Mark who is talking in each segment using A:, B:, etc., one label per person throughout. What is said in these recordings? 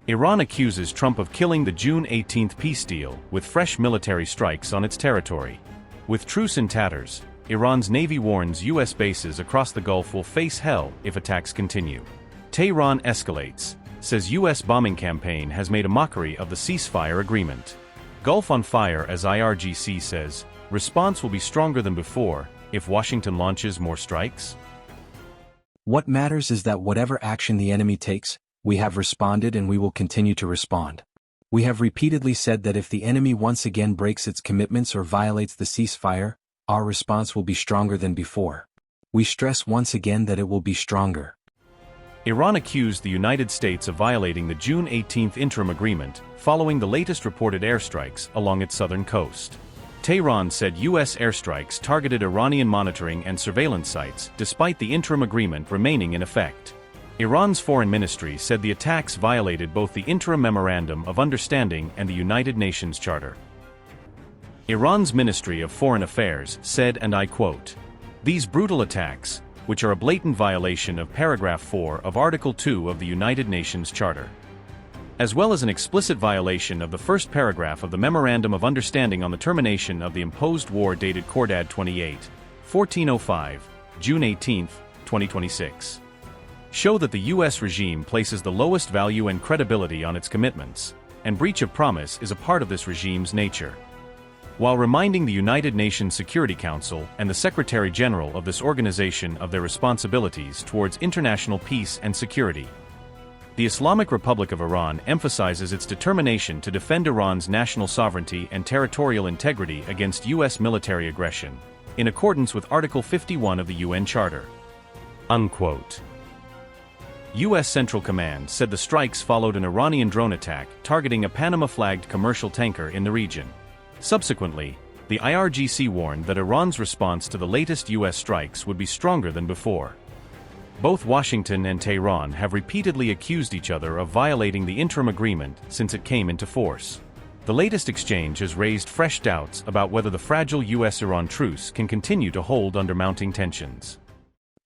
A: Iran accuses Trump of killing the June 18 peace deal with fresh military strikes on its territory. With truce in tatters, Iran's navy warns U.S. bases across the Gulf will face hell if attacks continue. Tehran escalates, says U.S. bombing campaign has made a mockery of the ceasefire agreement. Gulf on fire as I.R.G.C says, response will be stronger than before if Washington launches more strikes.
B: What matters is that whatever action the enemy takes, we have responded and we will continue to respond. We have repeatedly said that if the enemy once again breaks its commitments or violates the ceasefire, our response will be stronger than before. We stress once again that it will be stronger.
A: Iran accused the United States of violating the June 18 interim agreement, following the latest reported airstrikes along its southern coast. Tehran said U.S. airstrikes targeted Iranian monitoring and surveillance sites, despite the interim agreement remaining in effect. Iran's foreign ministry said the attacks violated both the interim memorandum of understanding and the United Nations Charter. Iran's Ministry of Foreign Affairs said, and I quote, "These brutal attacks, which are a blatant violation of paragraph 4 of Article 2 of the United Nations Charter, as well as an explicit violation of the first paragraph of the Memorandum of Understanding on the Termination of the Imposed War dated Cordad 28, 1405, June 18, 2026. Show that the U.S. regime places the lowest value and credibility on its commitments, and breach of promise is a part of this regime's nature." While reminding the United Nations Security Council and the Secretary General of this organization of their responsibilities towards international peace and security. The Islamic Republic of Iran emphasizes its determination to defend Iran's national sovereignty and territorial integrity against U.S. military aggression, in accordance with Article 51 of the UN Charter. Unquote. U.S. Central Command said the strikes followed an Iranian drone attack targeting a Panama-flagged commercial tanker in the region. Subsequently, the I.R.G.C warned that Iran's response to the latest U.S. strikes would be stronger than before. Both Washington and Tehran have repeatedly accused each other of violating the interim agreement since it came into force. The latest exchange has raised fresh doubts about whether the fragile U.S.-Iran truce can continue to hold under mounting tensions.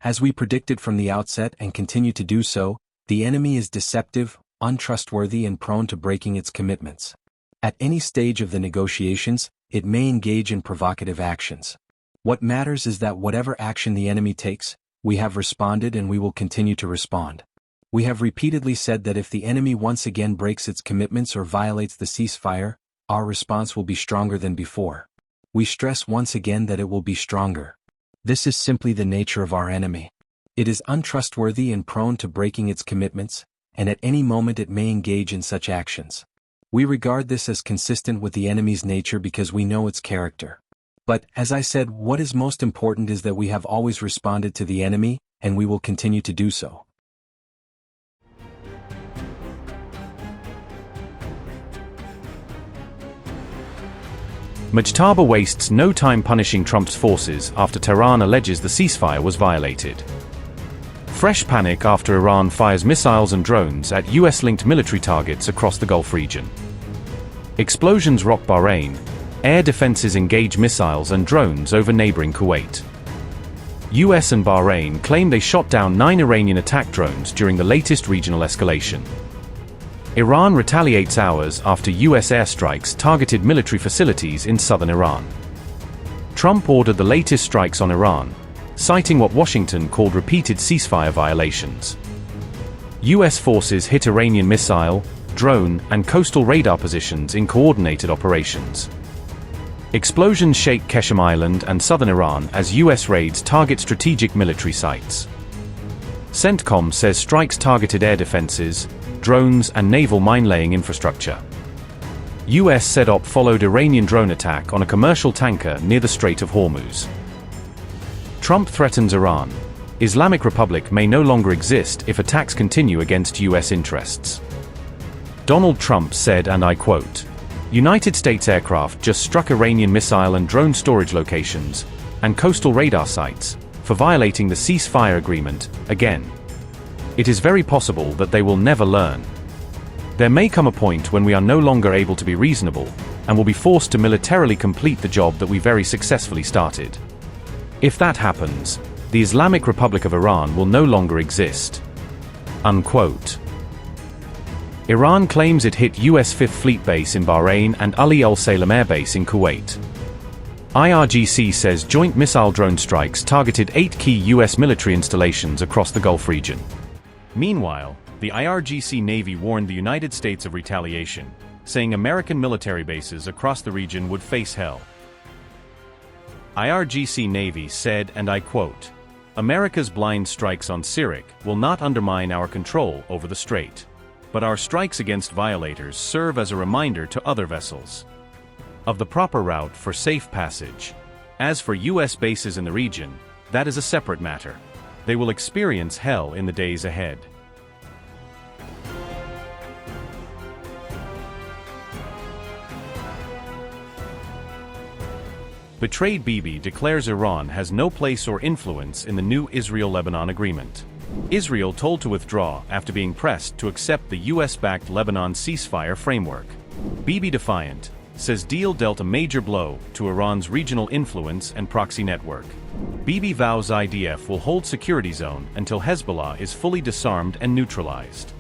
B: As we predicted from the outset and continue to do so, the enemy is deceptive, untrustworthy and prone to breaking its commitments. At any stage of the negotiations, it may engage in provocative actions. What matters is that whatever action the enemy takes, we have responded and we will continue to respond. We have repeatedly said that if the enemy once again breaks its commitments or violates the ceasefire, our response will be stronger than before. We stress once again that it will be stronger. This is simply the nature of our enemy. It is untrustworthy and prone to breaking its commitments, and at any moment it may engage in such actions. We regard this as consistent with the enemy's nature because we know its character. But, as I said, what is most important is that we have always responded to the enemy, and we will continue to do so.
A: Mujtaba wastes no time punishing Trump's forces after Tehran alleges the ceasefire was violated. Fresh panic after Iran fires missiles and drones at US-linked military targets across the Gulf region. Explosions rock Bahrain. Air defenses engage missiles and drones over neighboring Kuwait. US and Bahrain claim they shot down 9 Iranian attack drones during the latest regional escalation. Iran retaliates hours after US airstrikes targeted military facilities in southern Iran. Trump ordered the latest strikes on Iran, citing what Washington called repeated ceasefire violations. US forces hit Iranian missile, drone, and coastal radar positions in coordinated operations. Explosions shake Keshem Island and southern Iran as US raids target strategic military sites. CENTCOM says strikes targeted air defenses, drones, and naval mine-laying infrastructure. US SEDOP followed Iranian drone attack on a commercial tanker near the Strait of Hormuz. Trump threatens Iran. Islamic Republic may no longer exist if attacks continue against US interests. Donald Trump said, and I quote, "United States aircraft just struck Iranian missile and drone storage locations and coastal radar sites for violating the ceasefire agreement again. It is very possible that they will never learn. There may come a point when we are no longer able to be reasonable and will be forced to militarily complete the job that we very successfully started. If that happens, the Islamic Republic of Iran will no longer exist." Unquote. Iran claims it hit U.S. Fifth Fleet Base in Bahrain and Ali Al Salem Air Base in Kuwait. IRGC says joint missile drone strikes targeted 8 key U.S. military installations across the Gulf region. Meanwhile, the IRGC Navy warned the United States of retaliation, saying American military bases across the region would face hell. IRGC Navy said, and I quote, "America's blind strikes on Syria will not undermine our control over the strait. But our strikes against violators serve as a reminder to other vessels of the proper route for safe passage. As for U.S. bases in the region, that is a separate matter. They will experience hell in the days ahead." Betrayed Bibi declares Iran has no place or influence in the new Israel-Lebanon agreement. Israel told to withdraw after being pressed to accept the U.S.-backed Lebanon ceasefire framework. Bibi defiant, says deal dealt a major blow to Iran's regional influence and proxy network. Bibi vows IDF will hold security zone until Hezbollah is fully disarmed and neutralized.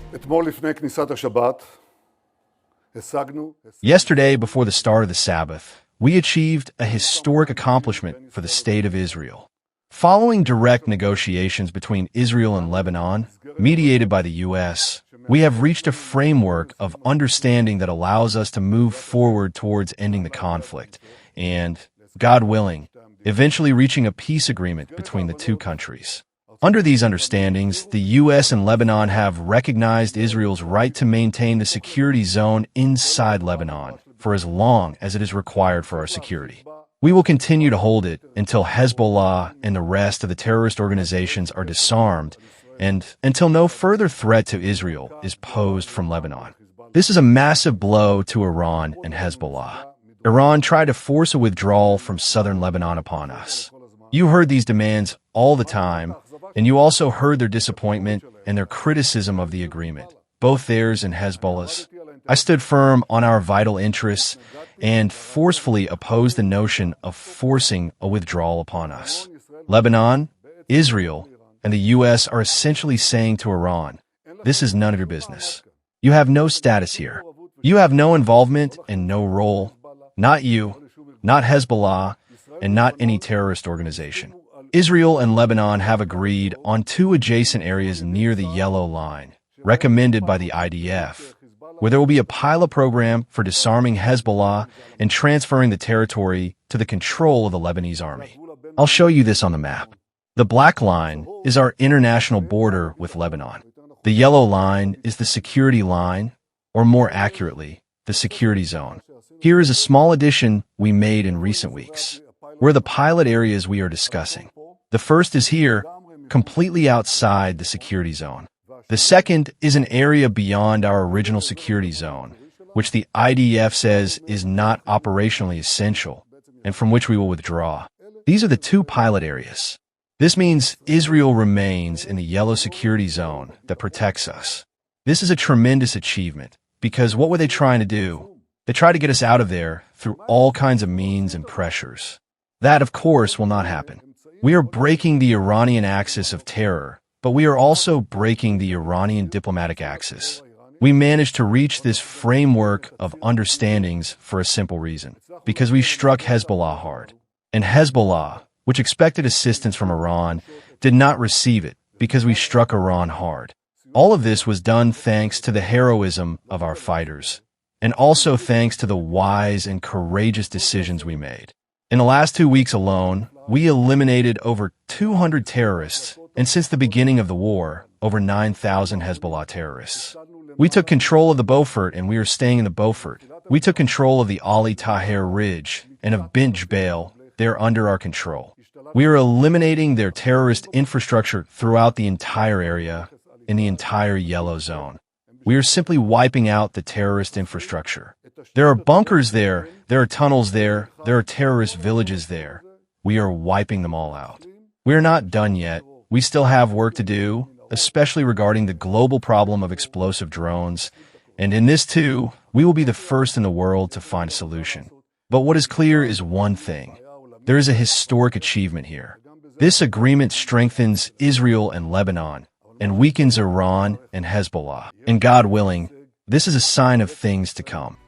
C: Yesterday, before the start of the Sabbath, we achieved a historic accomplishment for the State of Israel. Following direct negotiations between Israel and Lebanon, mediated by the U.S., we have reached a framework of understanding that allows us to move forward towards ending the conflict and, God willing, eventually reaching a peace agreement between the two countries. Under these understandings, the U.S. and Lebanon have recognized Israel's right to maintain the security zone inside Lebanon for as long as it is required for our security. We will continue to hold it until Hezbollah and the rest of the terrorist organizations are disarmed and until no further threat to Israel is posed from Lebanon. This is a massive blow to Iran and Hezbollah. Iran tried to force a withdrawal from southern Lebanon upon us. You heard these demands all the time, and you also heard their disappointment and their criticism of the agreement, both theirs and Hezbollah's. I stood firm on our vital interests and forcefully opposed the notion of forcing a withdrawal upon us. Lebanon, Israel, and the U.S. are essentially saying to Iran, this is none of your business. You have no status here. You have no involvement and no role. Not you, not Hezbollah, and not any terrorist organization. Israel and Lebanon have agreed on 2 adjacent areas near the Yellow Line, recommended by the IDF, where there will be a pilot program for disarming Hezbollah and transferring the territory to the control of the Lebanese army. I'll show you this on the map. The black line is our international border with Lebanon. The yellow line is the security line, or more accurately, the security zone. Here is a small addition we made in recent weeks. Where the pilot areas we are discussing. The first is here, completely outside the security zone. The second is an area beyond our original security zone, which the IDF says is not operationally essential, and from which we will withdraw. These are the 2 pilot areas. This means Israel remains in the yellow security zone that protects us. This is a tremendous achievement, because what were they trying to do? They tried to get us out of there through all kinds of means and pressures. That, of course, will not happen. We are breaking the Iranian axis of terror, but we are also breaking the Iranian diplomatic axis. We managed to reach this framework of understandings for a simple reason, because we struck Hezbollah hard. And Hezbollah, which expected assistance from Iran, did not receive it because we struck Iran hard. All of this was done thanks to the heroism of our fighters, and also thanks to the wise and courageous decisions we made. In the last 2 weeks alone, we eliminated over 200 terrorists, and since the beginning of the war, over 9,000 Hezbollah terrorists. We took control of the Beaufort, and we are staying in the Beaufort. We took control of the Ali Tahrir Ridge and of Bint Jbeil. They're under our control. We are eliminating their terrorist infrastructure throughout the entire area, in the entire yellow zone. We are simply wiping out the terrorist infrastructure. There are bunkers there, there are tunnels there, there are terrorist villages there. We are wiping them all out. We are not done yet. We still have work to do, especially regarding the global problem of explosive drones. And in this too, we will be the first in the world to find a solution. But what is clear is one thing. There is a historic achievement here. This agreement strengthens Israel and Lebanon, and weakens Iran and Hezbollah. And God willing, This is a sign of things to come.